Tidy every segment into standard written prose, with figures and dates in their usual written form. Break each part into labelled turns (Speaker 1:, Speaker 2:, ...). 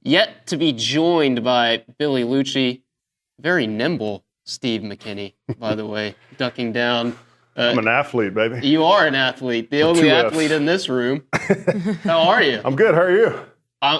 Speaker 1: Yet to be joined by Billy Liucci, very nimble Steve McKinney, by the way, ducking down.
Speaker 2: I'm an athlete, baby.
Speaker 1: You are an athlete, the only athlete in this room. How are you?
Speaker 2: I'm good. How are you?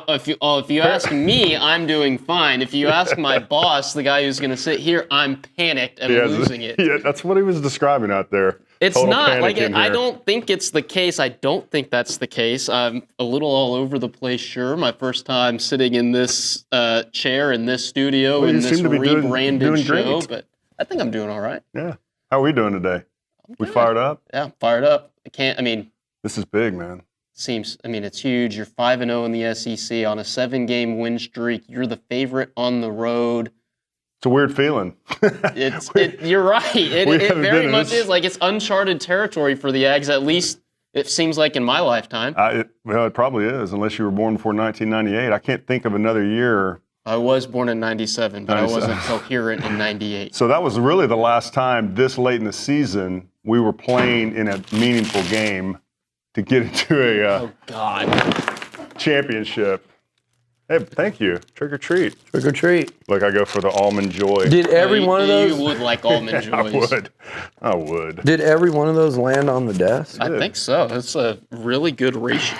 Speaker 1: If you ask me, I'm doing fine. If you ask my boss, the guy who's going to sit here, I'm panicked and losing it.
Speaker 2: Yeah, that's what he was describing out there.
Speaker 1: It's
Speaker 2: Total
Speaker 1: not.
Speaker 2: panic in
Speaker 1: I
Speaker 2: here.
Speaker 1: don't think it's the case. I don't think that's the case. I'm a little all over the place, sure. My first time sitting in this chair in this studio in this rebranded show, but I think I'm doing all right.
Speaker 2: Yeah. How are we doing today? We fired up?
Speaker 1: Yeah, fired up.
Speaker 2: This is big, man.
Speaker 1: It's huge. You're 5-0 in the SEC on a 7-game win streak. You're the favorite on the road.
Speaker 2: It's a weird feeling.
Speaker 1: You're right. It very much is. Like, it's uncharted territory for the Aggies, at least it seems like in my lifetime.
Speaker 2: It probably is, unless you were born before 1998. I can't think of another year.
Speaker 1: I was born in 97, but I wasn't coherent in 98.
Speaker 2: So that was really the last time this late in the season we were playing in a meaningful game to get into a championship. Hey, thank you. Trick or treat.
Speaker 3: Trick or treat.
Speaker 2: Look, I go for the almond joy.
Speaker 3: Did every one of those?
Speaker 1: You would like almond joys.
Speaker 2: I would.
Speaker 3: Did every one of those land on the desk?
Speaker 1: I think so. That's a really good ratio.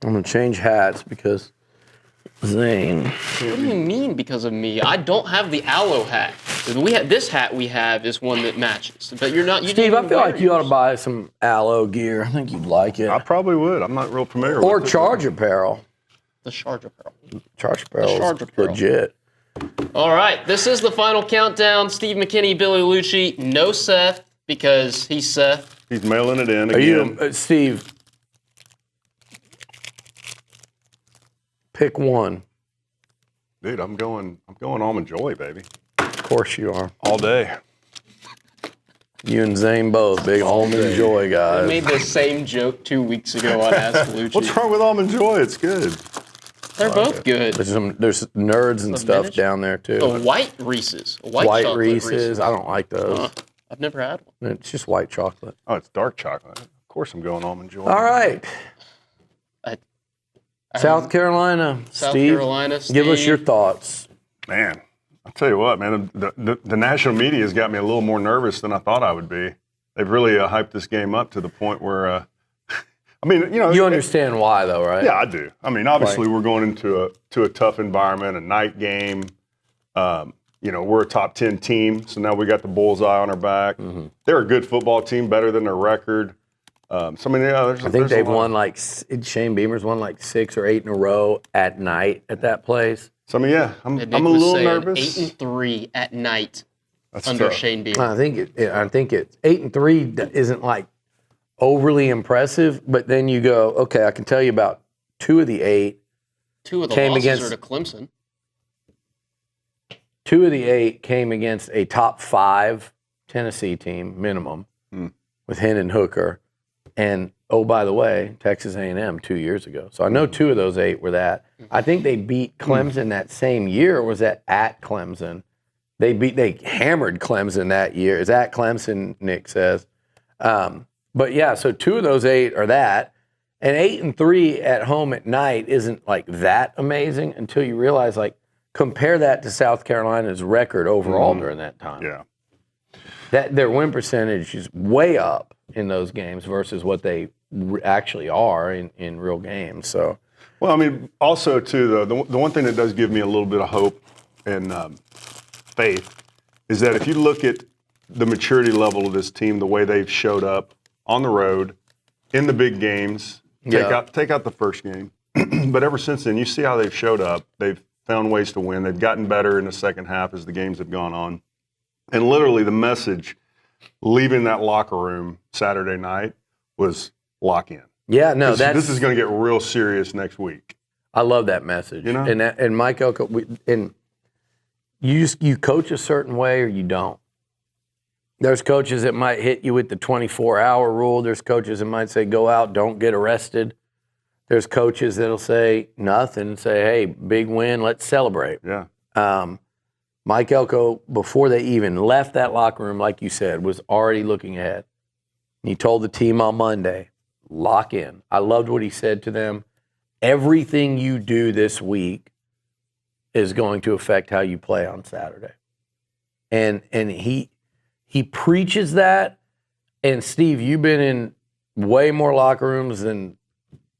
Speaker 3: I'm going to change hats because Zane.
Speaker 1: What do you mean because of me? I don't have the aloe hat. This hat we have is one that matches. But you're not.
Speaker 3: Steve, I feel like you ought to buy some aloe gear. I think you'd like it.
Speaker 2: I probably would. I'm not real familiar with it.
Speaker 3: Or Charge Apparel.
Speaker 1: The Charge Apparel.
Speaker 3: Charge Apparel is legit.
Speaker 1: All right. This is the final countdown. Steve McKinney, Billy Liucci. No Seth because he's Seth.
Speaker 2: He's mailing it in
Speaker 3: again.
Speaker 2: Are you,
Speaker 3: Steve, pick one.
Speaker 2: Dude, I'm going almond joy, baby.
Speaker 3: Of course you are.
Speaker 2: All day.
Speaker 3: You and Zane both, big almond joy guys.
Speaker 1: I made the same joke 2 weeks ago on Ask Liucci.
Speaker 2: What's wrong with almond joy? It's good.
Speaker 1: They're both good.
Speaker 3: There's nerds and stuff down there too.
Speaker 1: Oh, white Reese's.
Speaker 3: White Reese's. I don't like those.
Speaker 1: I've never had one.
Speaker 3: It's just white chocolate.
Speaker 2: Oh, it's dark chocolate. Of course I'm going almond joy.
Speaker 3: All right. South Carolina. Steve, give us your thoughts.
Speaker 2: Man, I'll tell you what, man. The national media has got me a little more nervous than I thought I would be. They've really hyped this game up to the point where, you
Speaker 3: understand why, though, right?
Speaker 2: Yeah, I do. Obviously, we're going into a tough environment, a night game. We're a top 10 team, so now we got the bullseye on our back. Mm-hmm. They're a good football team, better than their record. I
Speaker 3: think they've won Shane Beamer's won 6 or 8 in a row at night at that place.
Speaker 2: So, I'm a little nervous.
Speaker 1: 8-3 at night
Speaker 2: That's
Speaker 1: under
Speaker 2: tough.
Speaker 1: Shane Beamer.
Speaker 3: I think it's 8-3 isn't overly impressive, but then you go, okay, I can tell you about 2 of the 8.
Speaker 1: 2 of the losses are to Clemson.
Speaker 3: 2 of the 8 came against a top 5 Tennessee team minimum with Hendon Hooker. And, oh, by the way, Texas A&M 2 years ago. So I know 2 of those 8 were that. I think they beat Clemson that same year, or was that at Clemson? They hammered Clemson that year. It's at Clemson, Nick says. But, yeah, so 2 of those 8 are that. And 8-3 at home at night isn't, that amazing until you realize, compare that to South Carolina's record overall during that time.
Speaker 2: Yeah.
Speaker 3: Their win percentage is way up in those games versus what they actually are in real games. So,
Speaker 2: also too, the one thing that does give me a little bit of hope and faith is that if you look at the maturity level of this team, the way they've showed up on the road in the big games, take out the first game, but ever since then, you see how they've showed up. They've found ways to win. They've gotten better in the second half as the games have gone on. And literally the message leaving that locker room Saturday night was lock in.
Speaker 3: Yeah, no,
Speaker 2: this is going to get real serious next week.
Speaker 3: I love that message. And Mike Elko, you coach a certain way or you don't. There's coaches that might hit you with the 24-hour rule. There's coaches that might say go out, don't get arrested. There's coaches that'll say nothing, say, hey, big win, let's celebrate.
Speaker 2: Yeah.
Speaker 3: Mike Elko, before they even left that locker room, like you said, was already looking ahead. He told the team on Monday, lock in. I loved what he said to them. Everything you do this week is going to affect how you play on Saturday. And he preaches that. And Steve, you've been in way more locker rooms than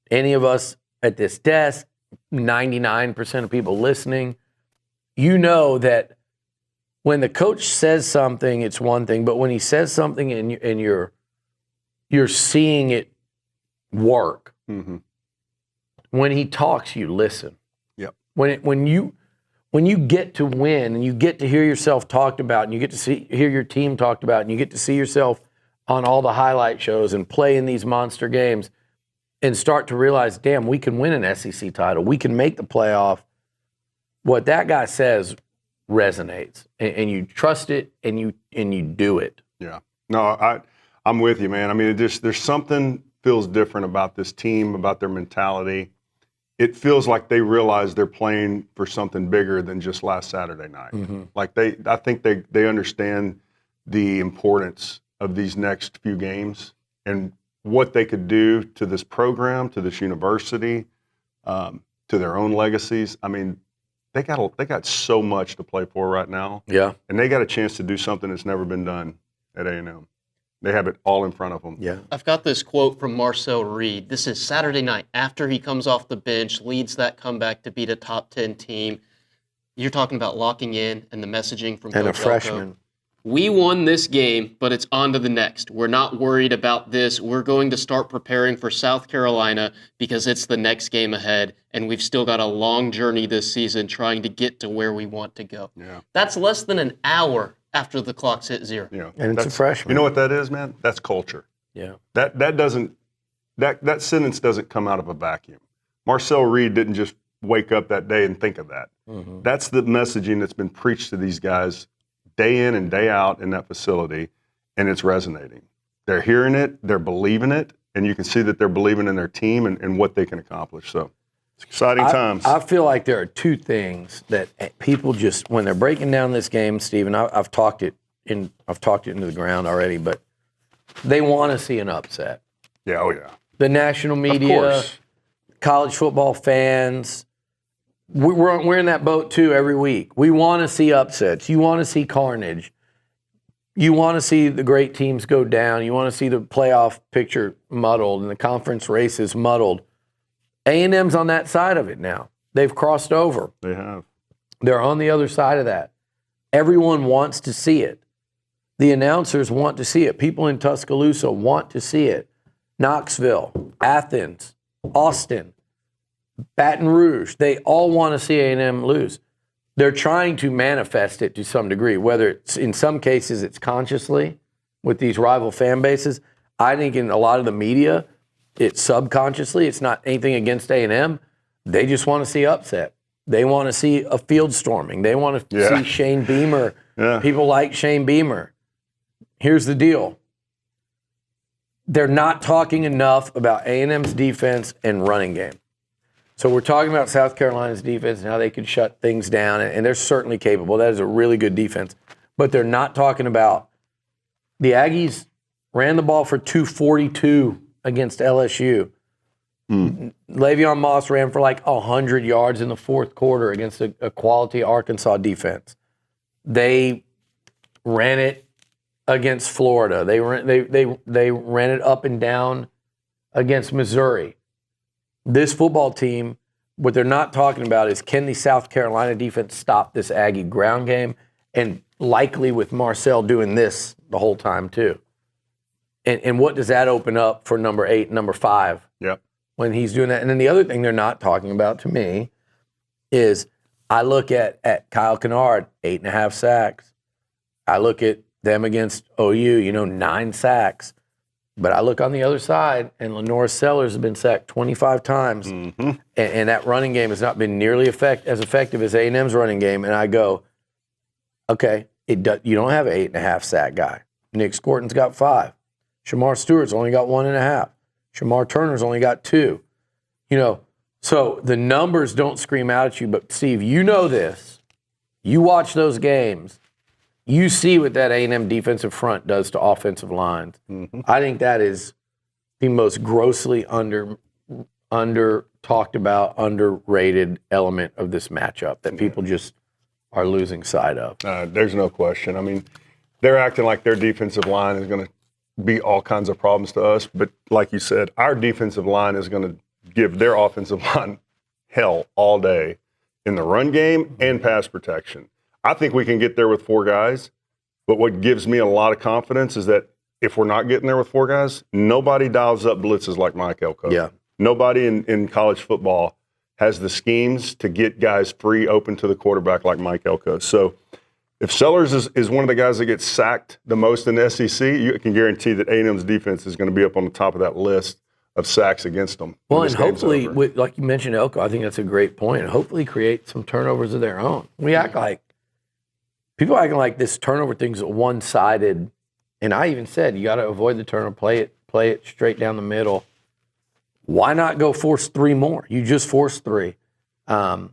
Speaker 3: any of us at this desk, 99% of people listening. You know that when the coach says something, it's one thing, but when he says something and you're seeing it work, when he talks, you listen.
Speaker 2: Yep.
Speaker 3: When you get to win and you get to hear yourself talked about and you get to hear your team talked about and you get to see yourself on all the highlight shows and play in these monster games and start to realize, damn, we can win an SEC title. We can make the playoff. What that guy says resonates, and you trust it and you do it.
Speaker 2: Yeah. No, I'm with you, man. I mean, there's something feels different about this team, about their mentality. It feels like they realize they're playing for something bigger than just last Saturday night. Like I think they understand the importance of these next few games and what they could do to this program, to this university, to their own legacies. I mean, they got so much to play for right now.
Speaker 3: Yeah.
Speaker 2: And they got a chance to do something that's never been done at A&M. They have it all in front of them.
Speaker 3: Yeah.
Speaker 1: I've got this quote from Marcel Reed. This is Saturday night after he comes off the bench, leads that comeback to beat a top 10 team. You're talking about locking in and the messaging from
Speaker 3: And
Speaker 1: Coach
Speaker 3: a freshman.
Speaker 1: Elko. We won this game, but it's on to the next. We're not worried about this. We're going to start preparing for South Carolina because it's the next game ahead, and we've still got a long journey this season trying to get to where we want to go.
Speaker 2: Yeah.
Speaker 1: That's less than an hour after the clock's hit 0.
Speaker 2: Yeah.
Speaker 3: And it's a freshman.
Speaker 2: You know what that is, man? That's culture.
Speaker 3: Yeah.
Speaker 2: That sentence doesn't come out of a vacuum. Marcel Reed didn't just wake up that day and think of that. That's the messaging that's been preached to these guys day in and day out in that facility, and it's resonating. They're hearing it, they're believing it, and you can see that they're believing in their team and what they can accomplish. So it's exciting times.
Speaker 3: I feel like there are two things that people just, when they're breaking down this game, Steve, and I've talked it into the ground already, but they want to see an upset.
Speaker 2: Yeah, oh yeah.
Speaker 3: The national media, college football fans, we're in that boat too every week. We want to see upsets. You want to see carnage. You want to see the great teams go down. You want to see the playoff picture muddled and the conference races muddled. A&M's on that side of it now. They've crossed over.
Speaker 2: They have.
Speaker 3: They're on the other side of that. Everyone wants to see it. The announcers want to see it. People in Tuscaloosa want to see it. Knoxville, Athens, Austin, Baton Rouge, they all want to see A&M lose. They're trying to manifest it to some degree, whether it's in some cases it's consciously with these rival fan bases. I think in a lot of the media, it's subconsciously. It's not anything against A&M. They just want to see upset. They want to see a field storming. They want to see Shane Beamer. Yeah. People like Shane Beamer. Here's the deal. They're not talking enough about A&M's defense and running game. So we're talking about South Carolina's defense and how they could shut things down, and they're certainly capable. That is a really good defense. But they're not talking about the Aggies ran the ball for 242 against LSU. Le'Veon Moss ran for like 100 yards in the fourth quarter against a quality Arkansas defense. They ran it against Florida. They ran it up and down against Missouri. This football team, what they're not talking about is, can the South Carolina defense stop this Aggie ground game? And likely with Marcel doing this the whole time too. And what does that open up for number 8, number 5?
Speaker 2: Yep.
Speaker 3: When he's doing that. And then the other thing they're not talking about to me is I look at Kyle Kennard, 8.5 sacks. I look at them against OU, 9 sacks. But I look on the other side, and Lenora Sellers has been sacked 25 times, and that running game has not been nearly as effective as A&M's running game. And I go, okay, you don't have an 8.5 sack guy. Nick Scorton's got 5. Shamar Stewart's only got 1.5. Shamar Turner's only got 2. So the numbers don't scream out at you. But Steve, you know this. You watch those games. You see what that A&M defensive front does to offensive lines. I think that is the most grossly talked about, underrated element of this matchup that people just are losing sight of.
Speaker 2: There's no question. I mean, they're acting like their defensive line is going to be all kinds of problems to us. But like you said, our defensive line is going to give their offensive line hell all day in the run game and pass protection. I think we can get there with 4 guys. But what gives me a lot of confidence is that if we're not getting there with 4 guys, nobody dials up blitzes like Mike Elko.
Speaker 3: Yeah.
Speaker 2: Nobody in college football has the schemes to get guys free open to the quarterback like Mike Elko. So if Sellers is one of the guys that gets sacked the most in the SEC, you can guarantee that A&M's defense is going to be up on the top of that list of sacks against them.
Speaker 3: Well, and hopefully, like you mentioned, Elko, I think that's a great point. Hopefully create some turnovers of their own. People acting like this turnover thing's one-sided. And I even said, you got to avoid the turnover, play it straight down the middle. Why not go force 3 more? You just forced 3. I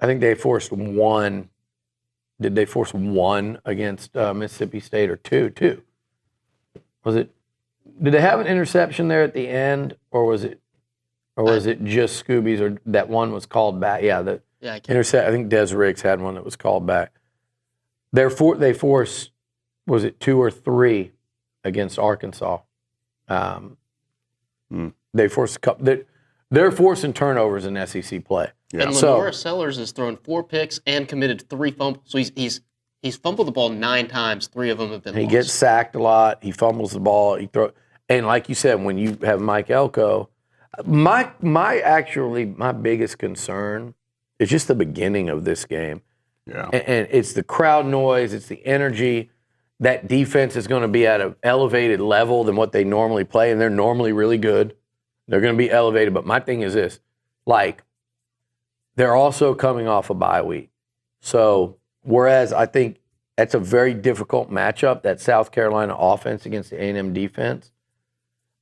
Speaker 3: think they forced 1. Did they force 1 against Mississippi State or 2? 2. Was it? Did they have an interception there at the end, or was it just Scooby's? Or that one was called back? Yeah, I think Des Riggs had one that was called back. They forced, was it 2 or 3 against Arkansas? They forced a couple. They're forcing turnovers in SEC play.
Speaker 1: Yeah. And Lenora Sellers has thrown 4 picks and committed 3 fumbles. So he's fumbled the ball 9 times. 3 of them have been lost.
Speaker 3: He gets sacked a lot. He fumbles the ball. And like you said, when you have Mike Elko, my biggest concern is just the beginning of this game.
Speaker 2: Yeah.
Speaker 3: And it's the crowd noise. It's the energy. That defense is going to be at an elevated level than what they normally play, and they're normally really good. They're going to be elevated. But my thing is this, they're also coming off a bye week. So whereas I think that's a very difficult matchup, that South Carolina offense against the A&M defense,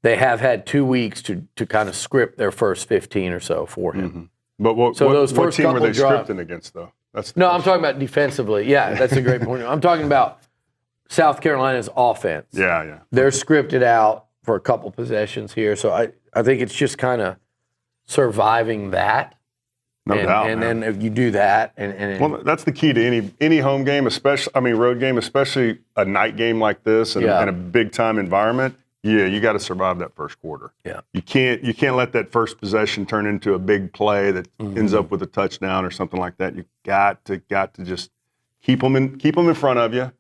Speaker 3: they have had 2 weeks to kind of script their first 15 or so for him.
Speaker 2: Mm-hmm. But what team were they scripting against, though?
Speaker 3: I'm talking about defensively. Yeah, that's a great point. I'm talking about South Carolina's offense.
Speaker 2: Yeah.
Speaker 3: They're scripted out for a couple possessions here. So I think it's just kind of surviving that.
Speaker 2: No doubt.
Speaker 3: And then if you do that,
Speaker 2: well, that's the key to any home game, road game, especially a night game like this and a big time environment. Yeah, you got to survive that first quarter.
Speaker 3: Yeah,
Speaker 2: you can't let that first possession turn into a big play that ends up with a touchdown or something like that. You got to just keep them in front of you.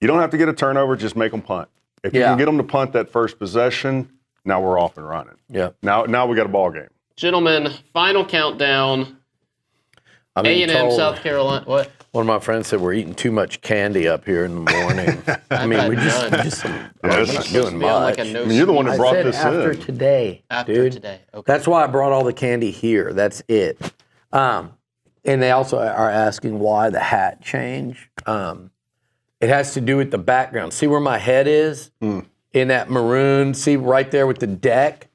Speaker 2: You don't have to get a turnover; just make them punt. If you can get them to punt that first possession, now we're off and running.
Speaker 3: Yeah.
Speaker 2: Now we got a ball game.
Speaker 1: Gentlemen, final countdown. A&M, South Carolina. What?
Speaker 3: One of my friends said we're eating too much candy up here in the morning. I mean, we're not doing much.
Speaker 2: You're the one that brought this
Speaker 3: after
Speaker 2: in.
Speaker 3: Today,
Speaker 1: After today. Okay.
Speaker 3: That's why I brought all the candy here. That's it. And they also are asking why the hat change. It has to do with the background. See where my head is? In that maroon. See right there with the deck?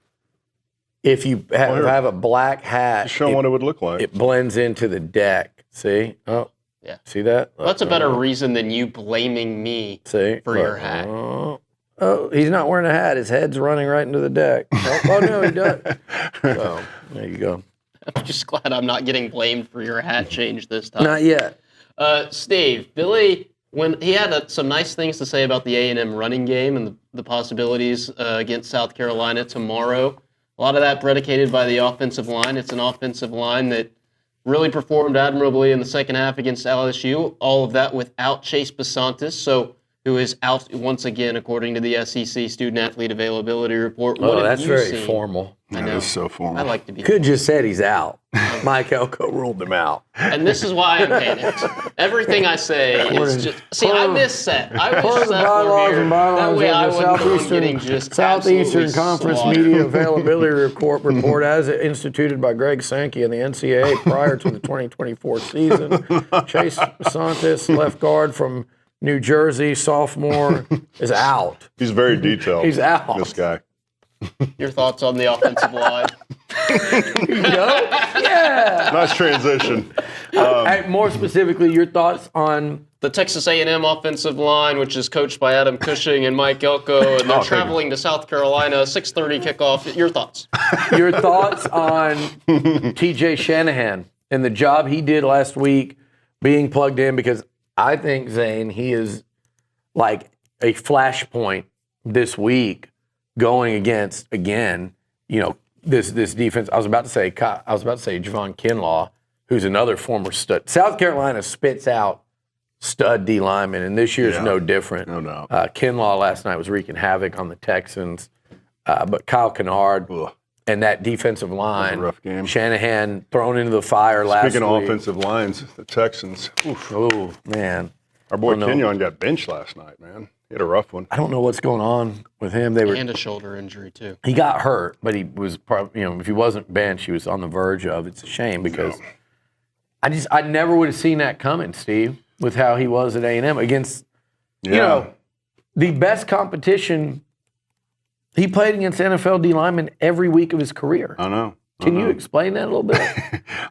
Speaker 3: If you have a black hat.
Speaker 2: Just show what it would look like.
Speaker 3: It blends into the deck. See? Oh.
Speaker 1: Yeah.
Speaker 3: See that?
Speaker 1: Well, that's a better reason than you blaming me for your hat.
Speaker 3: Oh, he's not wearing a hat. His head's running right into the deck. Oh no, he does. So, there you go.
Speaker 1: I'm just glad I'm not getting blamed for your hat change this time.
Speaker 3: Not yet.
Speaker 1: Steve, Billy, when he had some nice things to say about the A&M running game and the possibilities against South Carolina tomorrow, a lot of that predicated by the offensive line. It's an offensive line that really performed admirably in the second half against LSU. All of that without Chase Basantis, who is out once again, according to the SEC Student Athlete Availability Report.
Speaker 3: Oh, that's very formal.
Speaker 1: I know.
Speaker 2: That is so formal.
Speaker 1: I like to be.
Speaker 3: Could just said he's out. Mike Elko ruled him out.
Speaker 1: And this is why I'm panicked. Everything I say is just. See, I miss Seth. I wish Seth were here. That way I wouldn't be getting just
Speaker 3: Southeastern Conference Media Availability Report as instituted by Greg Sankey and the NCAA prior to the 2024 season. Chase Basantis, left guard from New Jersey, sophomore, is out.
Speaker 2: He's very detailed.
Speaker 3: He's out.
Speaker 2: This guy.
Speaker 1: Your thoughts on the offensive line?
Speaker 3: Yeah.
Speaker 2: Nice transition.
Speaker 3: More specifically, your thoughts on
Speaker 1: the Texas A&M offensive line, which is coached by Adam Cushing and Mike Elko, and they're traveling to South Carolina, 6:30 kickoff. Your thoughts?
Speaker 3: Your thoughts on T.J. Shanahan and the job he did last week being plugged in? Because I think, Zane, he is like a flashpoint this week going against, again, this defense. I was about to say Javon Kinlaw, who's another former stud. South Carolina spits out stud D linemen, and this year's no different.
Speaker 2: No doubt.
Speaker 3: Kinlaw last night was wreaking havoc on the Texans, but Kyle Kennard and that defensive line,
Speaker 2: rough game.
Speaker 3: Shanahan thrown into the fire last week.
Speaker 2: Speaking of offensive lines, the Texans.
Speaker 3: Oh, man.
Speaker 2: Our boy Kenyon got benched last night, man. He had a rough one.
Speaker 3: I don't know what's going on with him.
Speaker 1: And a shoulder injury, too.
Speaker 3: He got hurt, but he was probably, if he wasn't benched, he was on the verge of. It's a shame because I never would have seen that coming, Steve, with how he was at A&M against, the best competition. He played against NFL D linemen every week of his career.
Speaker 2: I know.
Speaker 3: Can you explain that a little bit?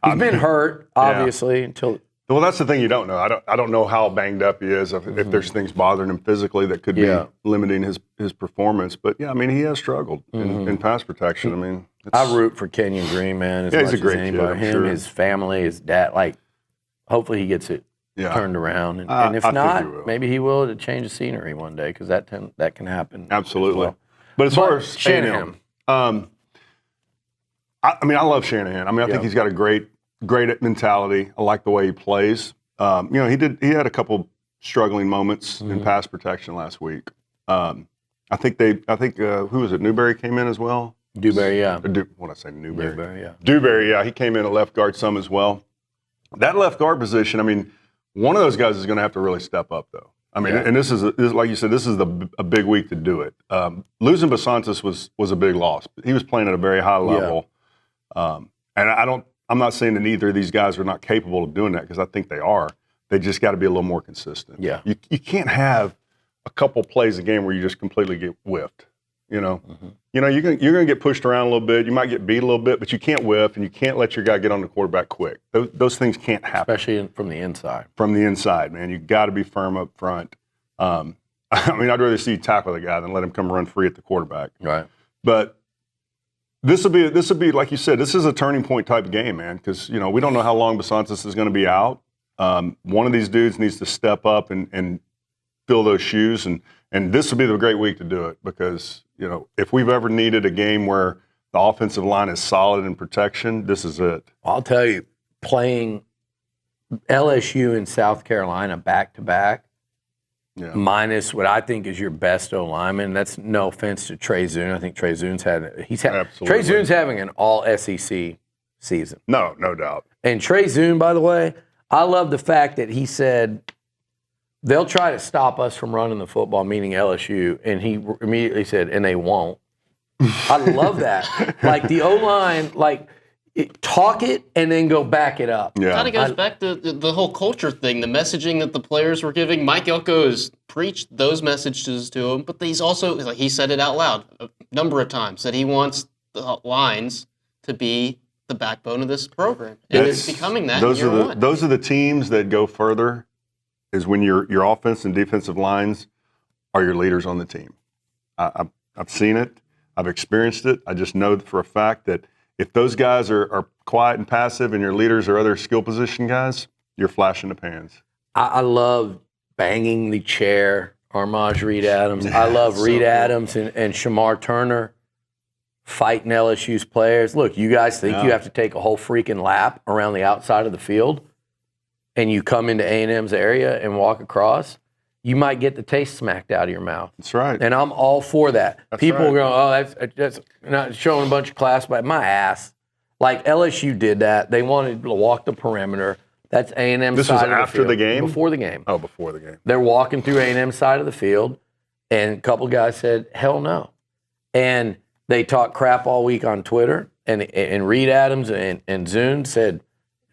Speaker 3: He's been hurt, obviously, until.
Speaker 2: Well, that's the thing you don't know. I don't know how banged up he is, if there's things bothering him physically that could be limiting his performance. But, he has struggled in pass protection. I mean,
Speaker 3: I root for Kenyon Green, man, as
Speaker 2: he's
Speaker 3: much
Speaker 2: a great
Speaker 3: as anybody.
Speaker 2: kid,
Speaker 3: Him, his family, his dad. Hopefully he gets it turned around. And if not, maybe he will to change the scenery one day, because that can happen.
Speaker 2: Absolutely. But as far as
Speaker 3: Shanahan.
Speaker 2: I love Shanahan. I think he's got a great mentality. I like the way he plays. He had a couple struggling moments in pass protection last week. I think who was it? Newberry came in as well.
Speaker 3: Dewberry, yeah.
Speaker 2: What did I say? Newberry.
Speaker 3: Dewberry, yeah.
Speaker 2: Dewberry, yeah. He came in at left guard some as well. That left guard position, one of those guys is going to have to really step up, though. And this is like you said, this is a big week to do it. Losing Basantis was a big loss. He was playing at a very high level. And I'm not saying that either of these guys are not capable of doing that, because I think they are. They just got to be a little more consistent.
Speaker 3: Yeah.
Speaker 2: You can't have a couple plays a game where you just completely get whiffed. You're going to get pushed around a little bit. You might get beat a little bit, but you can't whiff, and you can't let your guy get on the quarterback quick. Those things can't happen.
Speaker 3: Especially from the inside.
Speaker 2: From the inside, man. You got to be firm up front. I'd rather see you tackle the guy than let him come run free at the quarterback.
Speaker 3: Right.
Speaker 2: But this will be like you said, this is a turning point type game, man, because we don't know how long Basantis is going to be out. One of these dudes needs to step up and fill those shoes, and this will be the great week to do it, because if we've ever needed a game where the offensive line is solid in protection, this is it.
Speaker 3: I'll tell you, playing LSU and South Carolina back to back, minus what I think is your best O lineman. That's no offense to Trey Zune. I think Trey Zune's Trey Zune's having an all SEC season.
Speaker 2: No doubt.
Speaker 3: And Trey Zune, by the way, I love the fact that he said they'll try to stop us from running the football, meaning LSU, and he immediately said, and they won't. I love that. Like the O-line, talk it and then go back it up.
Speaker 1: Yeah. It kind of goes back to the whole culture thing, the messaging that the players were giving. Mike Elko has preached those messages to him, but he's also, he said it out loud a number of times, that he wants the lines to be the backbone of this program. And it's becoming that
Speaker 2: those are the teams that go further, is when your offense and defensive lines are your leaders on the team. I've seen it. I've experienced it. I just know for a fact that if those guys are quiet and passive and your leaders are other skill position guys, you're flashing the pans.
Speaker 3: I love banging the chair, Armaj Reed Adams. I love Reed Adams and Shamar Turner fighting LSU's players. Look, you guys think you have to take a whole freaking lap around the outside of the field, and you come into A&M's area and walk across, you might get the taste smacked out of your mouth.
Speaker 2: That's right.
Speaker 3: And I'm all for that.
Speaker 2: That's
Speaker 3: People
Speaker 2: right.
Speaker 3: are going, oh, that's not showing a bunch of class, but my ass. Like LSU did that. They wanted to walk the perimeter. That's A&M's side of the field.
Speaker 2: This was after the game?
Speaker 3: Before the game.
Speaker 2: Oh, before the game.
Speaker 3: They're walking through A&M's side of the field, and a couple guys said, hell no. And they talked crap all week on Twitter, and Reed Adams and Zune said,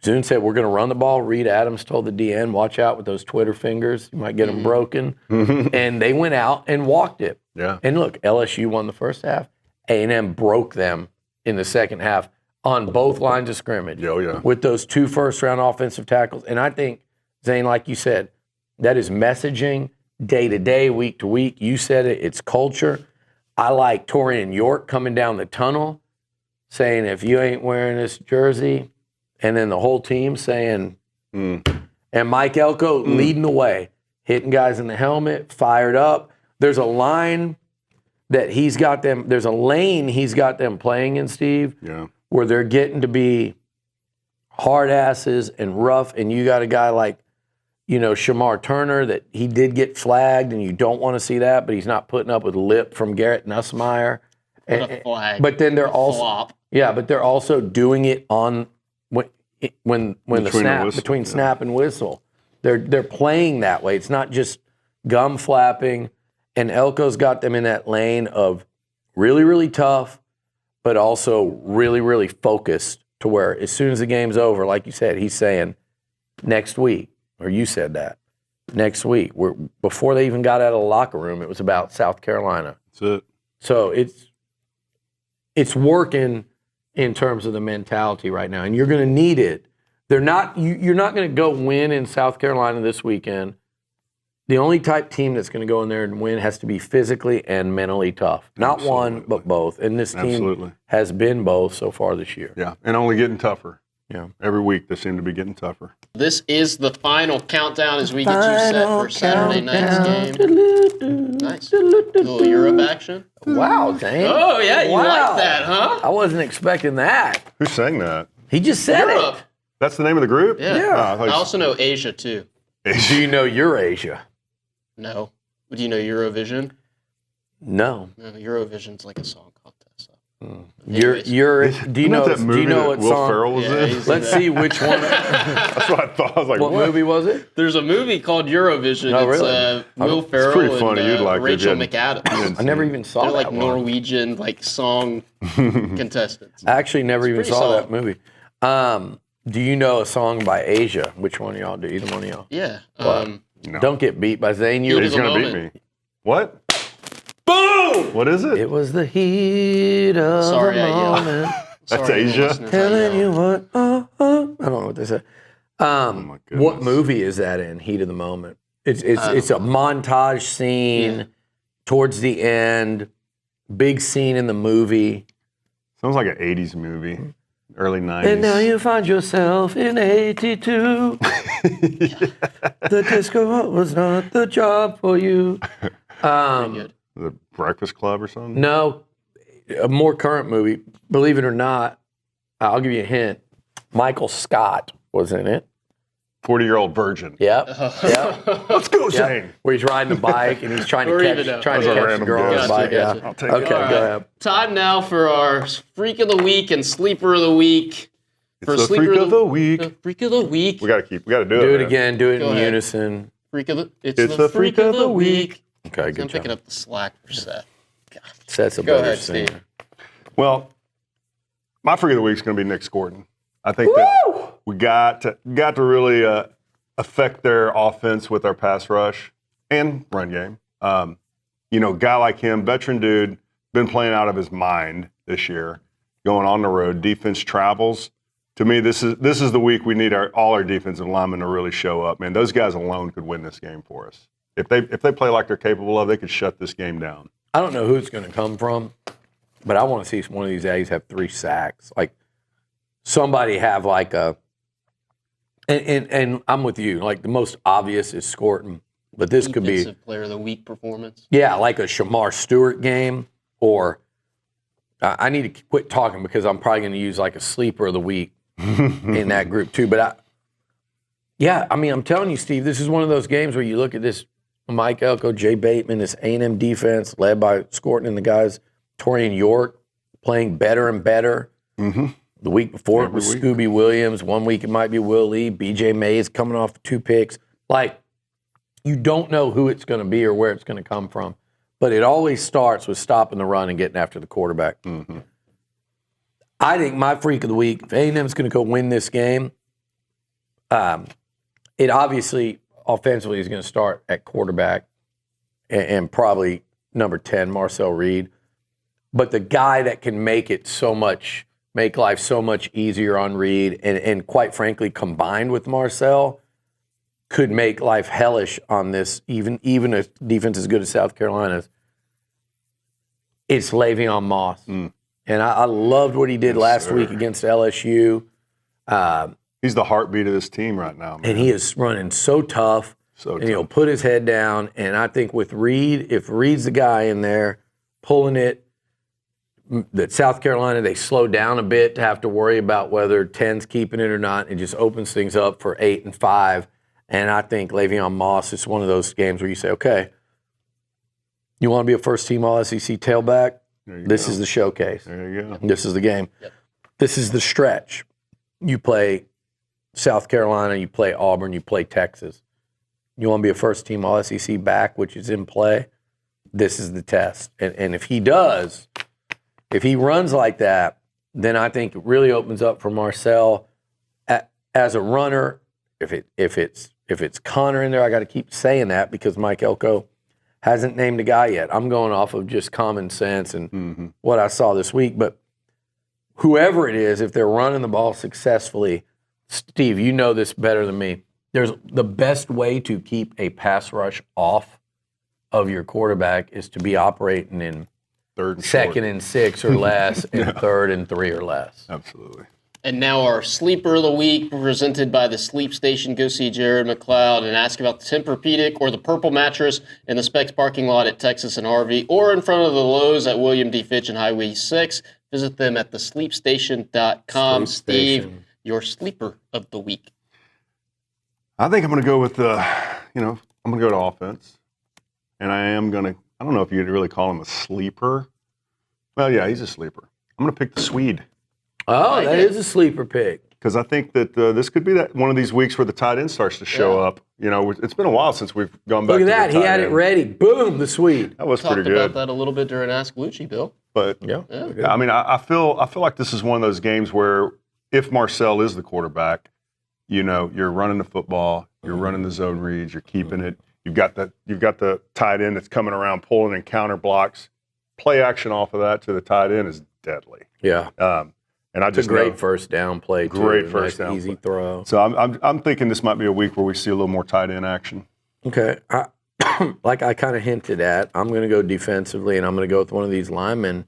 Speaker 3: we're going to run the ball. Reed Adams told the DN, watch out with those Twitter fingers. You might get them broken. And they went out and walked it.
Speaker 2: Yeah.
Speaker 3: And look, LSU won the first half. A&M broke them in the second half on both lines of scrimmage with those 2 first-round offensive tackles. And I think, Zane, like you said, that is messaging day to day, week to week. You said it. It's culture. I like Torian York coming down the tunnel saying, if you ain't wearing this jersey, and then the whole team saying, and Mike Elko leading the way, hitting guys in the helmet, fired up. There's a line that he's got them, there's a lane he's got them playing in, Steve, where they're getting to be hard asses and rough, and you got a guy like, Shamar Turner that he did get flagged, and you don't want to see that, but he's not putting up with lip from Garrett Nussmeier. But then they're also doing it on when the snap between snap and whistle. They're playing that way. It's not just gum flapping. And Elko's got them in that lane of really, really tough, but also really, really focused to where as soon as the game's over, like you said, he's saying next week, or you said that, next week. Before they even got out of the locker room, it was about South Carolina.
Speaker 2: That's it.
Speaker 3: So it's working in terms of the mentality right now, and you're going to need it. You're not going to go win in South Carolina this weekend. The only type team that's going to go in there and win has to be physically and mentally tough. Not one, but both. And this team has been both so far this year.
Speaker 2: Yeah, and only getting tougher. Yeah, every week they seem to be getting tougher.
Speaker 1: This is the final countdown as we get you set for Saturday night's game. Nice. A little Europe action.
Speaker 3: Wow, Dane.
Speaker 1: Oh, yeah, you like that, huh?
Speaker 3: I wasn't expecting that.
Speaker 2: Who sang that?
Speaker 3: He just said
Speaker 1: Europe.
Speaker 3: it.
Speaker 2: That's the name of the group?
Speaker 1: Yeah. I also know Asia, too.
Speaker 3: Do you know Eurasia?
Speaker 1: No. Do you know Eurovision?
Speaker 3: No.
Speaker 1: Eurovision's like a song contest.
Speaker 3: Do you know what
Speaker 2: Will
Speaker 3: song?
Speaker 2: Ferrell was in?
Speaker 3: Let's see which one.
Speaker 2: That's what I thought. I was like,
Speaker 3: what movie was it?
Speaker 1: There's a movie called Eurovision.
Speaker 3: Oh, really?
Speaker 1: It's Will Ferrell
Speaker 2: pretty funny.
Speaker 1: and
Speaker 2: You'd like
Speaker 1: Rachel
Speaker 2: it,
Speaker 1: McAdams.
Speaker 3: I never even saw
Speaker 1: They're
Speaker 3: that
Speaker 1: like
Speaker 3: one.
Speaker 1: Norwegian song contestants.
Speaker 3: I actually never even saw
Speaker 1: solid.
Speaker 3: that movie. Do you know a song by Asia? Which one of y'all do? Either one of y'all?
Speaker 1: Yeah.
Speaker 2: No.
Speaker 3: Don't get beat by Zane.
Speaker 2: He's going to beat me. What?
Speaker 3: Boom!
Speaker 2: What is it?
Speaker 3: It was the heat of the moment.
Speaker 2: That's Asia?
Speaker 3: Telling you what. I don't know what they said.
Speaker 2: my goodness.
Speaker 3: What movie is that in? Heat of the moment. It's a montage scene towards the end. Big scene in the movie.
Speaker 2: Sounds like an 80s movie. Early 90s.
Speaker 3: And now you find yourself in 82. The disco was not the job for you.
Speaker 1: Good.
Speaker 2: The Breakfast Club or something?
Speaker 3: No, a more current movie. Believe it or not, I'll give you a hint. Michael Scott was in it.
Speaker 2: 40-year-old virgin.
Speaker 3: Yep.
Speaker 2: Let's go, Zane.
Speaker 3: Where he's riding a bike and he's trying to catch a girl on a bike.
Speaker 1: Gotcha.
Speaker 3: Yeah.
Speaker 2: I'll take
Speaker 3: Okay,
Speaker 2: it.
Speaker 3: go ahead.
Speaker 1: Time now for our Freak of the Week and Sleeper of the Week. For
Speaker 2: It's the Freak of the Week.
Speaker 1: The Freak of the Week.
Speaker 2: We got to do it.
Speaker 3: Do it
Speaker 2: man.
Speaker 3: again. Do it
Speaker 1: Go
Speaker 3: in
Speaker 1: ahead.
Speaker 3: unison.
Speaker 1: It's the Freak of the Week.
Speaker 3: Okay,
Speaker 1: I'm
Speaker 3: good
Speaker 1: picking
Speaker 3: job.
Speaker 1: up the slack for Seth.
Speaker 3: Seth's a
Speaker 1: Go
Speaker 3: better
Speaker 1: ahead,
Speaker 3: singer.
Speaker 1: Steve.
Speaker 2: Well, my Freak of the Week is going to be Nick Scorton. I think that we got to really affect their offense with our pass rush and run game. Guy like him, veteran dude, been playing out of his mind this year, going on the road. Defense travels. To me, this is the week we need all our defensive linemen to really show up. Man, those guys alone could win this game for us. If they play like they're capable of, they could shut this game down.
Speaker 3: I don't know who it's going to come from, but I want to see one of these Aggies have 3 sacks. Like somebody have like a. And I'm with you. Like the most obvious is Scorton, but this could be
Speaker 1: Defensive Player of the Week performance.
Speaker 3: Yeah, like a Shamar Stewart game, or I need to quit talking because I'm probably going to use like a Sleeper of the Week in that group too. But I'm telling you, Steve, this is one of those games where you look at this Mike Elko, Jay Bateman, this A&M defense led by Scorton and the guys, Torian York playing better and better.
Speaker 2: Mm-hmm.
Speaker 3: The week before it was Scooby Williams. One week it might be Will Lee. B.J. Mays coming off 2 picks. Like, you don't know who it's going to be or where it's going to come from. But it always starts with stopping the run and getting after the quarterback.
Speaker 2: Mm-hmm.
Speaker 3: I think my Freak of the Week, if A&M's going to go win this game, it obviously offensively is going to start at quarterback and probably number 10, Marcel Reed. but the guy that can make life so much easier on Reed, and quite frankly, combined with Marcel, could make life hellish on this, even if defense as good as South Carolina's. It's Le'Veon Moss. And I loved what he did last week against LSU.
Speaker 2: He's the heartbeat of this team right now, man.
Speaker 3: And he is running so tough. And he'll put his head down. And I think with Reed, if Reed's the guy in there pulling it, that South Carolina, they slow down a bit to have to worry about whether 10's keeping it or not. It just opens things up for 8 and 5. And I think Le'Veon Moss is one of those games where you say, okay, you want to be a first-team All-SEC tailback? This is the showcase.
Speaker 2: There you go.
Speaker 3: This is the game. Yep. This is the stretch. You play South Carolina, you play Auburn, you play Texas. You want to be a first-team All-SEC back, which is in play, this is the test. And if he does, if he runs like that, then I think it really opens up for Marcel as a runner. If it's Connor in there, I got to keep saying that because Mike Elko hasn't named a guy yet. I'm going off of just common sense and what I saw this week. But whoever it is, if they're running the ball successfully, Steve, you know this better than me. There's the best way to keep a pass rush off of your quarterback is to be operating in second and 6 or less and third and 3 or less.
Speaker 2: Absolutely.
Speaker 1: And now our sleeper of the week, presented by the Sleep Station. Go see Jared McLeod and ask about the Tempur-Pedic or the Purple Mattress in the Specs parking lot at Texas and RV, or in front of the Lowe's at William D. Fitch and Highway 6. Visit them at thesleepstation.com. Steve, your sleeper of the week.
Speaker 2: I think I'm going to go with I'm going to go to offense. And I don't know if you'd really call him a sleeper. Well, yeah, he's a sleeper. I'm going to pick the Swede.
Speaker 3: Oh, that is a sleeper pick.
Speaker 2: Because I think that this could be one of these weeks where the tight end starts to show up. You know, it's been a while since we've gone back to the tight end.
Speaker 3: Look at that. He had it ready. Boom, the Swede.
Speaker 2: That was pretty good.
Speaker 1: Talked about that a little bit during Ask Liucci, Bill.
Speaker 2: But, I mean, I feel like this is one of those games where if Marcel is the quarterback, you're running the football, you're running the zone reads, you're keeping it. You've got the tight end that's coming around, pulling and counter blocks. Play action off of that to the tight end is deadly.
Speaker 3: Yeah.
Speaker 2: And
Speaker 3: it's a great first down play, too.
Speaker 2: Great first down
Speaker 3: easy throw.
Speaker 2: So I'm thinking this might be a week where we see a little more tight end action.
Speaker 3: Okay. Like I kind of hinted at, I'm going to go defensively, and I'm going to go with one of these linemen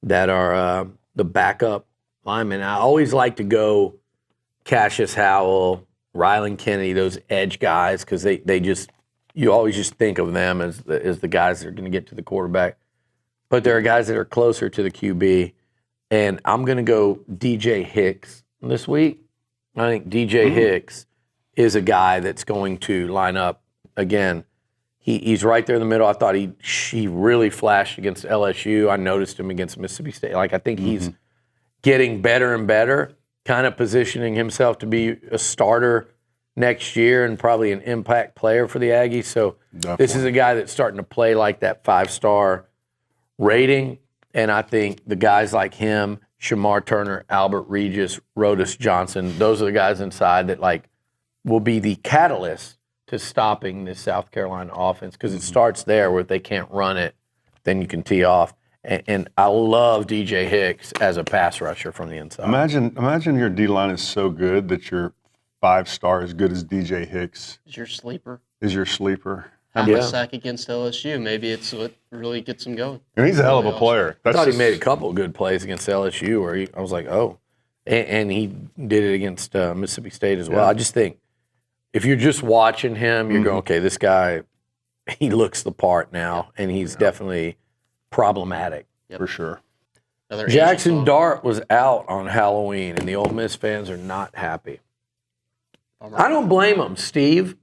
Speaker 3: that are the backup linemen. I always like to go Cassius Howell, Rylan Kennedy, those edge guys, because you always just think of them as the guys that are going to get to the quarterback. But there are guys that are closer to the QB. And I'm going to go DJ Hicks this week. I think DJ Hicks is a guy that's going to line up. Again, he's right there in the middle. I thought he really flashed against LSU. I noticed him against Mississippi State. I think he's getting better and better, kind of positioning himself to be a starter next year and probably an impact player for the Aggies. So This is a guy that's starting to play like that 5-star rating. And I think the guys like him, Shamar Turner, Albert Regis, Rodus Johnson, those are the guys inside that will be the catalyst to stopping this South Carolina offense, because it starts there where if they can't run it, then you can tee off. And I love DJ Hicks as a pass rusher from the inside.
Speaker 2: Imagine your D-line is so good that your 5-star as good as DJ Hicks
Speaker 1: is your sleeper.
Speaker 2: Half
Speaker 1: a sack against LSU. Maybe it's what really gets him going.
Speaker 2: And he's a hell of a player.
Speaker 3: I thought he made a couple of good plays against LSU where I was like, oh. And he did it against Mississippi State as well. I just think if you're just watching him, you're going, okay, this guy, he looks the part now, and he's definitely problematic.
Speaker 2: For sure.
Speaker 3: Jackson Dart was out on Halloween, and the Ole Miss fans are not happy. I don't blame them, Steve.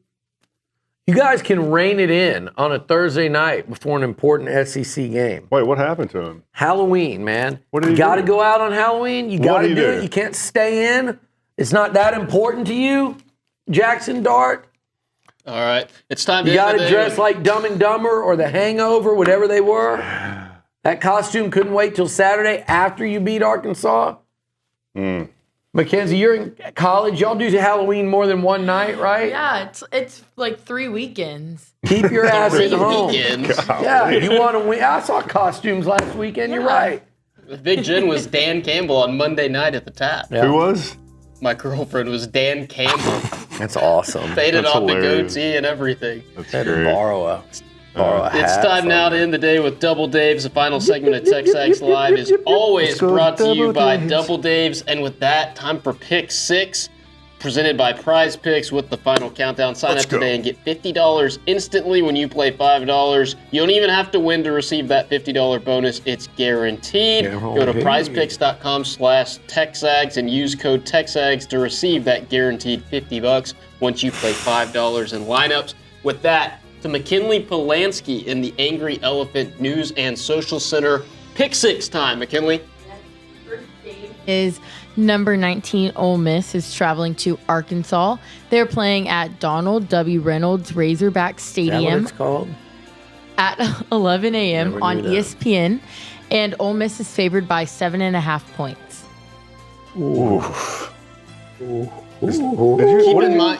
Speaker 3: You guys can rein it in on a Thursday night before an important SEC game.
Speaker 2: Wait, what happened to him?
Speaker 3: Halloween, man.
Speaker 2: What did he
Speaker 3: do? You got to go out on Halloween. You got to do it. You can't stay in. It's not that important to you, Jackson Dart.
Speaker 1: All right. It's time to
Speaker 3: You got to dress like Dumb and Dumber or The Hangover, whatever they were. That costume couldn't wait till Saturday after you beat Arkansas. Man, Mackenzie, you're in college. Y'all do Halloween more than one night, right?
Speaker 4: Yeah, it's like 3 weekends.
Speaker 3: Keep your ass at home.
Speaker 1: Weekends.
Speaker 3: Yeah, you want to win. I saw costumes last weekend. You're right.
Speaker 1: Big Jen was Dan Campbell on Monday night at the Tap.
Speaker 3: Yeah.
Speaker 2: Who was?
Speaker 1: My girlfriend was Dan Campbell.
Speaker 3: That's awesome.
Speaker 1: Faded
Speaker 2: That's
Speaker 1: off
Speaker 2: hilarious.
Speaker 1: the goatee and everything.
Speaker 2: That's
Speaker 3: Had to
Speaker 2: great.
Speaker 3: borrow a
Speaker 1: It's
Speaker 3: hat
Speaker 1: time
Speaker 3: from
Speaker 1: now to end the day with Double Daves. The final segment of TexAgs Live is always
Speaker 2: Let's go
Speaker 1: brought to you
Speaker 2: Double
Speaker 1: by
Speaker 2: Daves.
Speaker 1: Double Daves. And with that, time for Pick 6, presented by Prize Picks with the final countdown. Sign
Speaker 2: Let's
Speaker 1: up today
Speaker 2: go.
Speaker 1: and get $50 instantly when you play $5. You don't even have to win to receive that $50 bonus. It's guaranteed. Go to prizepicks.com/TexAgs and use code TexAgs to receive that guaranteed $50 once you play $5 in lineups. With that, to McKinley Polanski in the Angry Elephant News and Social Center. Pick 6 time, McKinley.
Speaker 4: Is number 19 Ole Miss is traveling to Arkansas. They're playing at Donald W. Reynolds Razorback
Speaker 3: Is that what
Speaker 4: Stadium
Speaker 3: it's called?
Speaker 4: at 11
Speaker 3: Never
Speaker 4: a.m.
Speaker 3: knew
Speaker 4: on
Speaker 3: that.
Speaker 4: ESPN. And Ole Miss is favored by 7.5 points.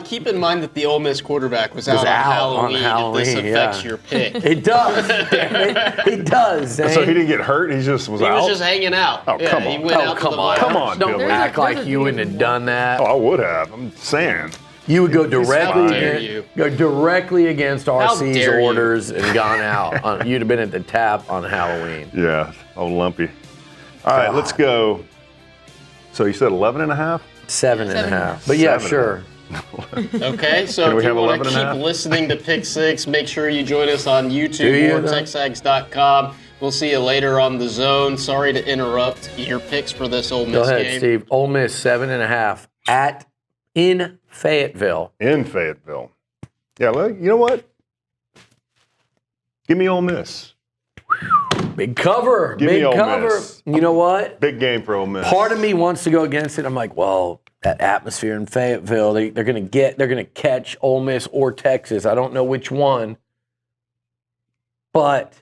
Speaker 1: Keep in mind that the Ole Miss quarterback was out,
Speaker 3: out
Speaker 1: on Halloween. If this affects
Speaker 3: yeah.
Speaker 1: your pick.
Speaker 3: It does. Damn it. It does.
Speaker 2: So
Speaker 3: Zane.
Speaker 2: he didn't get hurt. He just was
Speaker 1: He
Speaker 2: out.
Speaker 1: was just hanging out.
Speaker 2: Oh, come
Speaker 1: He
Speaker 2: on.
Speaker 1: went
Speaker 3: Oh,
Speaker 1: out to
Speaker 3: come
Speaker 1: the
Speaker 3: on.
Speaker 1: bar.
Speaker 2: Come on,
Speaker 3: Don't
Speaker 2: Billy.
Speaker 3: act
Speaker 4: there's
Speaker 3: like
Speaker 4: a
Speaker 3: you wouldn't have done that.
Speaker 2: Oh, I would have. I'm saying.
Speaker 3: You would go
Speaker 1: How
Speaker 3: directly
Speaker 1: dare
Speaker 3: against,
Speaker 1: you.
Speaker 3: go directly against RC's
Speaker 1: dare you.
Speaker 3: orders and gone out. You'd have been at the Tap on Halloween.
Speaker 2: Yeah. Oh, lumpy. All right, let's go. So you said 11 and a half?
Speaker 3: 7.5. But yeah,
Speaker 2: 7.5.
Speaker 3: sure.
Speaker 1: Okay, so
Speaker 2: Can we
Speaker 1: if you
Speaker 2: have
Speaker 1: want to
Speaker 2: 11 and a
Speaker 1: keep
Speaker 2: half?
Speaker 1: listening to Pick 6, make sure you join us on
Speaker 3: Do
Speaker 1: YouTube
Speaker 3: you,
Speaker 1: or
Speaker 3: though?
Speaker 1: TexAgs.com. We'll see you later on The Zone. Sorry to interrupt your picks for this Ole Miss
Speaker 3: Go ahead,
Speaker 1: game.
Speaker 3: Steve. Ole Miss 7.5 in Fayetteville.
Speaker 2: In Fayetteville. Yeah, well, you know what? Give me Ole Miss.
Speaker 3: Big cover.
Speaker 2: Give me
Speaker 3: Big
Speaker 2: Ole
Speaker 3: cover.
Speaker 2: Miss.
Speaker 3: You know what?
Speaker 2: Big game for Ole Miss.
Speaker 3: Part of me wants to go against it. I'm like, well, that atmosphere in Fayetteville, they're gonna catch Ole Miss or Texas. I don't know which one, but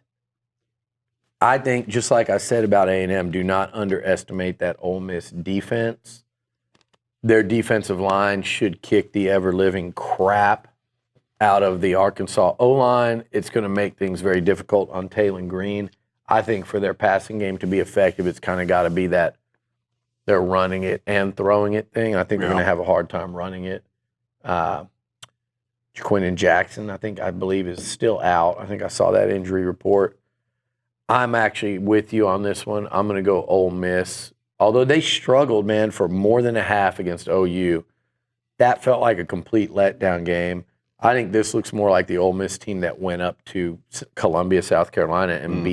Speaker 3: I think just like I said about A&M, do not underestimate that Ole Miss defense. Their defensive line should kick the ever-living crap out of the Arkansas O-line. It's going to make things very difficult on Taylon Green. I think for their passing game to be effective, it's kind of got to be that they're running it and throwing it thing. I think they're going to have a hard time running it. Jaquinton Jackson, I believe, is still out. I think I saw that injury report. I'm actually with you on this one. I'm going to go Ole Miss. Although they struggled, man, for more than a half against OU. That felt like a complete letdown game. I think this looks more like the Ole Miss team that went up to Columbia, South Carolina, and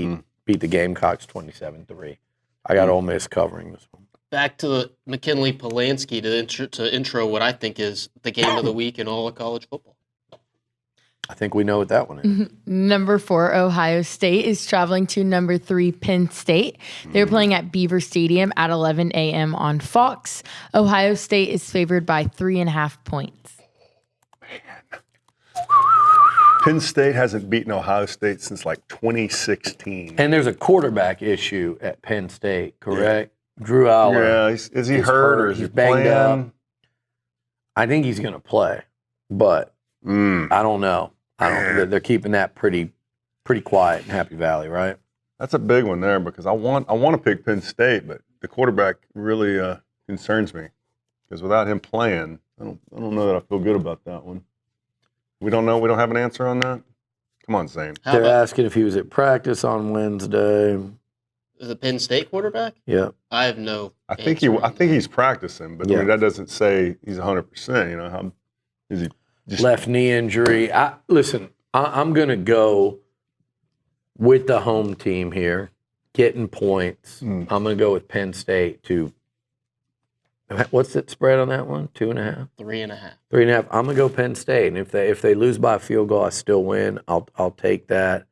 Speaker 3: beat the Gamecocks 27-3. I got Ole Miss covering this one.
Speaker 1: Back to the McKinley Polanski to intro what I think is the game of the week in all of college football.
Speaker 3: I think we know what that one is.
Speaker 4: Number 4, Ohio State is traveling to number 3, Penn State. They're playing at Beaver Stadium at 11 a.m. on Fox. Ohio State is favored by 3.5 points.
Speaker 2: Penn State hasn't beaten Ohio State since like 2016.
Speaker 3: And there's a quarterback issue at Penn State, correct? Drew Aller.
Speaker 2: Yeah, is he hurt or is he
Speaker 3: He's banged
Speaker 2: playing?
Speaker 3: up. I think he's going to play, but I don't know. They're keeping that pretty quiet in Happy Valley, right?
Speaker 2: That's a big one there because I want to pick Penn State, but the quarterback really concerns me because without him playing, I don't know that I feel good about that one. We don't know. We don't have an answer on that. Come on, Zane.
Speaker 1: How
Speaker 3: They're
Speaker 1: about
Speaker 3: asking if he was at practice on Wednesday.
Speaker 1: the Penn State quarterback?
Speaker 3: Yeah.
Speaker 1: I have no
Speaker 2: I think
Speaker 1: answer.
Speaker 2: he's practicing, but I mean, that doesn't say he's 100%. You know, how is he? Just,
Speaker 3: Left knee injury. I'm going to go with the home team here, getting points. I'm going to go with Penn State to. What's the spread on that one? 2.5?
Speaker 1: 3.5.
Speaker 3: 3.5. I'm gonna go Penn State, and if they lose by a field goal, I still win. I'll take that.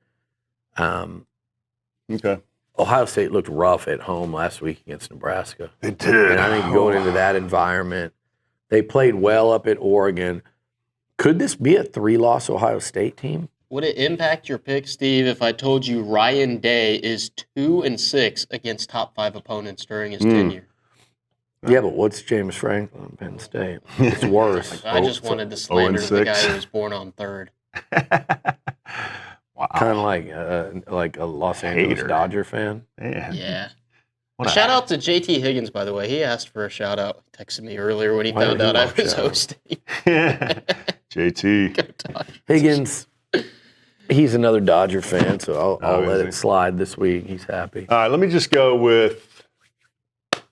Speaker 2: okay.
Speaker 3: Ohio State looked rough at home last week against Nebraska,
Speaker 2: They did.
Speaker 3: and I think going into that environment, they played well up at Oregon. Could this be a 3-loss Ohio State team?
Speaker 1: Would it impact your pick, Steve, if I told you Ryan Day is 2-6 against top 5 opponents during his tenure?
Speaker 3: Yeah, but what's James Franklin in Penn State? It's worse.
Speaker 1: I just wanted to slander the guy who was born on 3rd.
Speaker 2: Wow.
Speaker 3: Kind of like a Los Angeles Dodger fan.
Speaker 2: Man.
Speaker 1: Yeah. Shout out to JT Higgins, by the way. He asked for a shout out. He texted me earlier when he found out I was hosting.
Speaker 2: JT.
Speaker 3: Higgins, he's another Dodger fan, so I'll let it slide this week. He's happy.
Speaker 2: All right, let me just go with.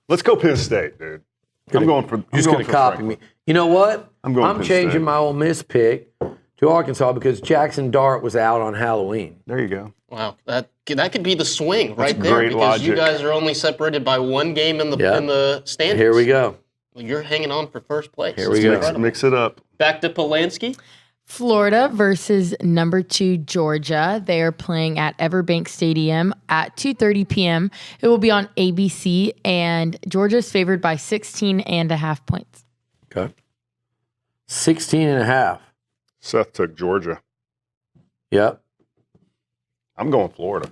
Speaker 2: Let's go Penn State, dude. I'm going for.
Speaker 3: Just going to copy me. You know what?
Speaker 2: I'm
Speaker 3: changing my Ole Miss pick to Arkansas because Jackson Dart was out on Halloween.
Speaker 2: There you go.
Speaker 1: Wow, that could be the swing right there
Speaker 2: great
Speaker 1: because
Speaker 2: logic.
Speaker 1: you guys are only separated by 1 game in the standings.
Speaker 3: Here we go.
Speaker 1: Well, you're hanging on for first place.
Speaker 3: Here we go.
Speaker 2: Mix it up.
Speaker 1: Back to Polanski.
Speaker 4: Florida versus number 2 Georgia. They are playing at Everbank Stadium at 2:30 p.m. It will be on ABC, and Georgia is favored by 16.5 points.
Speaker 3: Okay. 16.5.
Speaker 2: Seth took Georgia.
Speaker 3: Yep.
Speaker 2: I'm going Florida.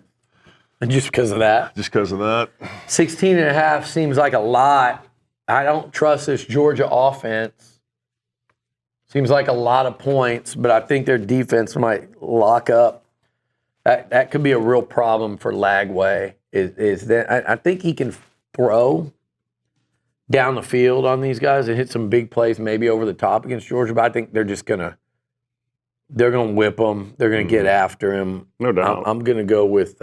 Speaker 3: And just because of that?
Speaker 2: Just because of that.
Speaker 3: 16.5 seems like a lot. I don't trust this Georgia offense. Seems like a lot of points, but I think their defense might lock up. That could be a real problem for Lagway. Is that I think he can throw down the field on these guys and hit some big plays, maybe over the top against Georgia. But I think they're gonna whip them. They're gonna get after him.
Speaker 2: No doubt.
Speaker 3: I'm gonna go with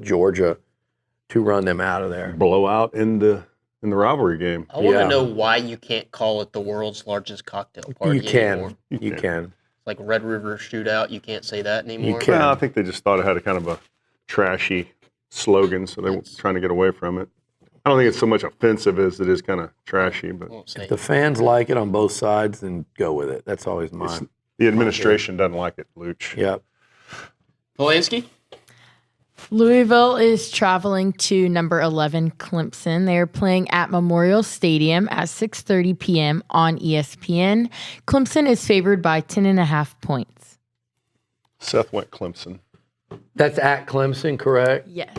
Speaker 3: Georgia to run them out of there.
Speaker 2: Blowout in the rivalry game.
Speaker 1: I want to know why you can't call it the world's largest cocktail party anymore.
Speaker 3: You can.
Speaker 1: Like Red River Shootout, you can't say that anymore.
Speaker 3: You can.
Speaker 2: Well, I think they just thought it had a kind of a trashy slogan, so they were trying to get away from it. I don't think it's so much offensive as it is kind of trashy. But
Speaker 3: if the fans like it on both sides, then go with it. That's always mine.
Speaker 2: The administration doesn't like it, Luch.
Speaker 3: Yep.
Speaker 1: Polanski?
Speaker 4: Louisville is traveling to number 11 Clemson. They are playing at Memorial Stadium at 6:30 p.m. on ESPN. Clemson is favored by 10.5 points.
Speaker 2: Seth went Clemson.
Speaker 3: That's at Clemson, correct?
Speaker 4: Yes.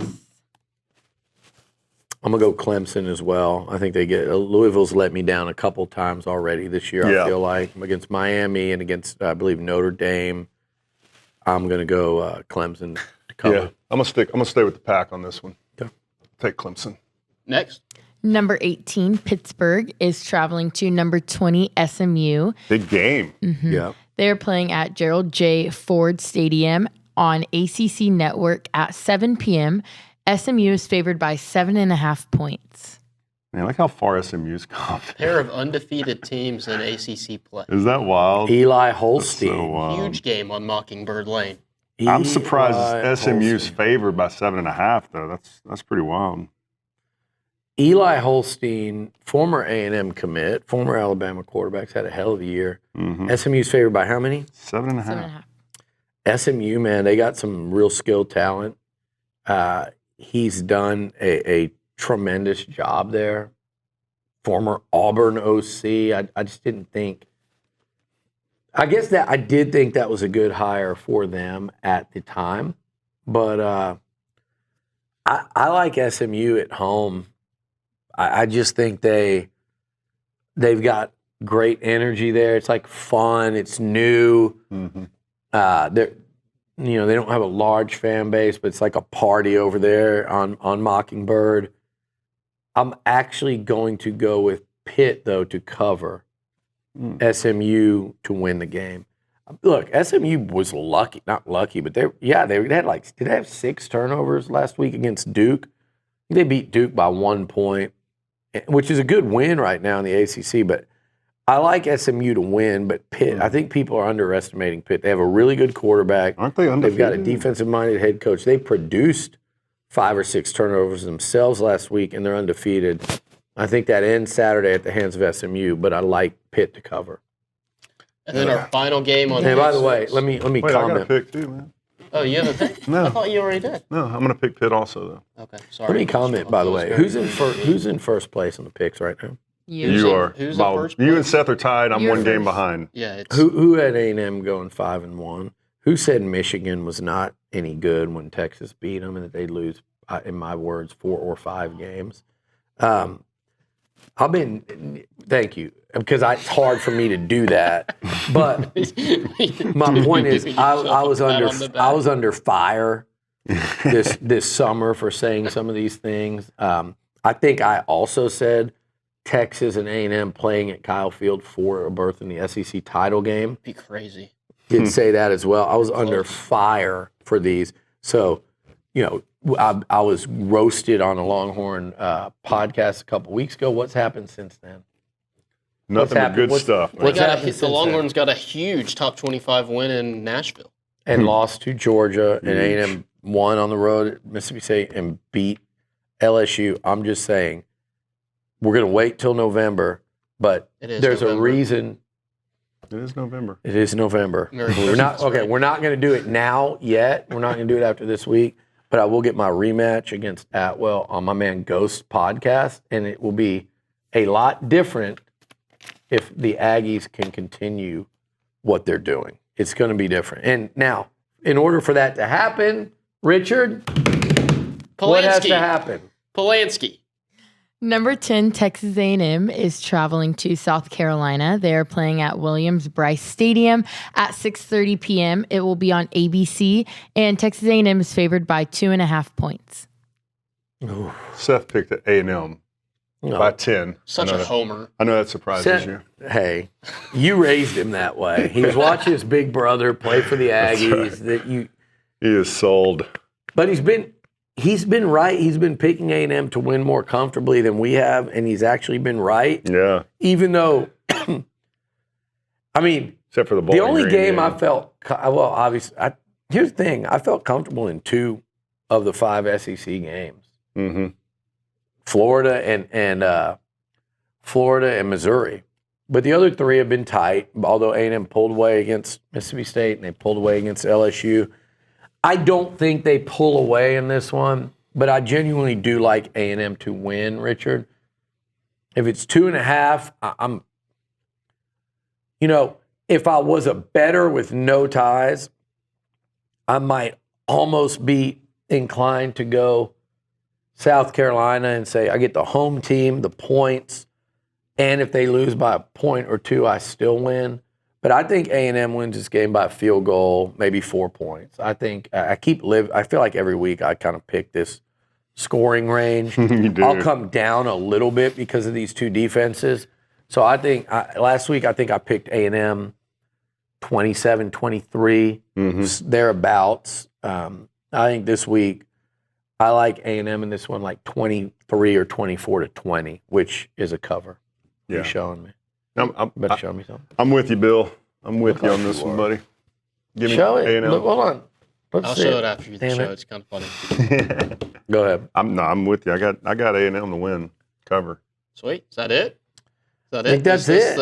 Speaker 3: I'm going to go Clemson as well. I think Louisville's let me down a couple times already this year, I feel like. Against Miami and against, I believe, Notre Dame. I'm going to go Clemson to cover.
Speaker 2: Yeah, I'm gonna stay with the Pack on this one.
Speaker 3: Okay.
Speaker 2: Take Clemson.
Speaker 1: Next.
Speaker 4: Number 18 Pittsburgh is traveling to number 20 SMU.
Speaker 2: Big game.
Speaker 4: Mm-hmm.
Speaker 3: Yeah.
Speaker 4: They are playing at Gerald J. Ford Stadium on ACC Network at 7 p.m. SMU is favored by 7.5 points.
Speaker 2: Man, look how far SMU's come.
Speaker 1: Pair of undefeated teams in ACC play.
Speaker 2: Is that wild?
Speaker 3: Eli Holstein.
Speaker 2: So wild.
Speaker 1: Huge game on Mockingbird Lane.
Speaker 2: I'm surprised
Speaker 3: Eli
Speaker 2: SMU's
Speaker 3: Holstein.
Speaker 2: favored by 7.5, though. That's pretty wild.
Speaker 3: Eli Holstein, former A&M commit, former Alabama quarterback's had a hell of a year.
Speaker 2: Mm-hmm.
Speaker 3: SMU's favored by how many?
Speaker 2: 7.5.
Speaker 4: 7.5.
Speaker 3: SMU, man, they got some real skilled talent. He's done a tremendous job there. Former Auburn OC. I just didn't think. I guess that I did think that was a good hire for them at the time, but I like SMU at home. I just think they've got great energy there. It's like fun. It's new.
Speaker 2: Mm-hmm.
Speaker 3: They don't have a large fan base, but it's like a party over there on Mockingbird. I'm actually going to go with Pitt, though, to cover SMU to win the game. Look, SMU was lucky, not lucky, but they had did they have 6 turnovers last week against Duke? They beat Duke by 1 point, which is a good win right now in the ACC, but I like SMU to win, but Pitt, I think people are underestimating Pitt. They have a really good quarterback.
Speaker 2: Aren't they undefeated?
Speaker 3: They've got a defensive-minded head coach. They produced 5 or 6 turnovers themselves last week, and they're undefeated. I think that ends Saturday at the hands of SMU, but I like Pitt to cover.
Speaker 1: And then our final game on.
Speaker 3: Hey, by the way, let me
Speaker 2: Wait,
Speaker 3: comment.
Speaker 2: I got a pick too, man.
Speaker 1: Oh, you have a pick?
Speaker 2: No.
Speaker 1: I thought you already did.
Speaker 2: No, I'm going to pick Pitt also, though.
Speaker 1: Okay, sorry.
Speaker 3: Let me comment, by the way. Who's in first place on the picks right now?
Speaker 2: You are.
Speaker 1: Who's in first
Speaker 2: You and
Speaker 1: place?
Speaker 2: Seth are tied. I'm
Speaker 4: You're
Speaker 2: 1 game
Speaker 4: first.
Speaker 2: behind.
Speaker 1: Yeah, it's
Speaker 3: Who had A&M going 5-1? Who said Michigan was not any good when Texas beat them and that they'd lose, in my words, 4 or 5 games? Thank you, because it's hard for me to do that. But my point is, I was under fire this summer for saying some of these things. I think I also said Texas and A&M playing at Kyle Field for a berth in the SEC title game.
Speaker 1: Be crazy.
Speaker 3: Did say that as well. I was under fire for these. So, I was roasted on a Longhorn podcast a couple weeks ago. What's happened since then?
Speaker 2: Nothing but good stuff.
Speaker 1: The Longhorns got a huge top 25 win in Nashville.
Speaker 3: And lost to Georgia, and A&M won on the road at Mississippi State and beat LSU. I'm just saying, we're going to wait till November, but there's November. A reason.
Speaker 2: It is November.
Speaker 3: It is November. We're not going to do it now yet. We're not going to do it after this week, but I will get my rematch against Atwell on my man Ghost podcast, and it will be a lot different if the Aggies can continue what they're doing. It's going to be different. And now, in order for that to happen, Richard, what has to happen?
Speaker 1: Polanski.
Speaker 4: Number 10, Texas A&M is traveling to South Carolina. They are playing at Williams-Brice Stadium at 6:30 p.m. It will be on ABC, and Texas A&M is favored by 2.5 points.
Speaker 2: Ooh. Seth picked A&M by 10.
Speaker 1: Such a homer.
Speaker 2: I know that surprises you.
Speaker 3: Hey, you raised him that way. He was watching his big brother play for the Aggies.
Speaker 2: Right. He is sold.
Speaker 3: But he's been right. He's been picking A&M to win more comfortably than we have, and he's actually been right.
Speaker 2: Yeah.
Speaker 3: Even though, I mean,
Speaker 2: except for
Speaker 3: the only game I felt, obviously, here's the thing. I felt comfortable in 2 of the 5 SEC games.
Speaker 2: Mm-hmm.
Speaker 3: Florida and Missouri. But the other 3 have been tight, although A&M pulled away against Mississippi State and they pulled away against LSU. I don't think they pull away in this one, but I genuinely do like A&M to win, Richard. If it's 2.5, if I was a bettor with no ties, I might almost be inclined to go South Carolina and say I get the home team, the points, and if they lose by a point or 2, I still win. But I think A&M wins this game by a field goal, maybe 4 points. I think I feel like every week I kind of pick this scoring range.
Speaker 2: You do.
Speaker 3: I'll come down a little bit because of these 2 defenses. So I think last week I picked A&M 27-23, thereabouts. I think this week I like A&M in this one like 23 or 24-20, which is a cover.
Speaker 2: Yeah.
Speaker 3: You're showing me. Better show me something.
Speaker 2: I'm with you, Bill. I'm with you on this one, buddy. Give me
Speaker 3: show it.
Speaker 2: A&M.
Speaker 3: Look, hold on.
Speaker 1: I'll show it after you show. It's kind of funny.
Speaker 3: Go ahead.
Speaker 2: I'm with you. I got A&M to win. Cover.
Speaker 1: Sweet. Is that it?
Speaker 3: I think that's it.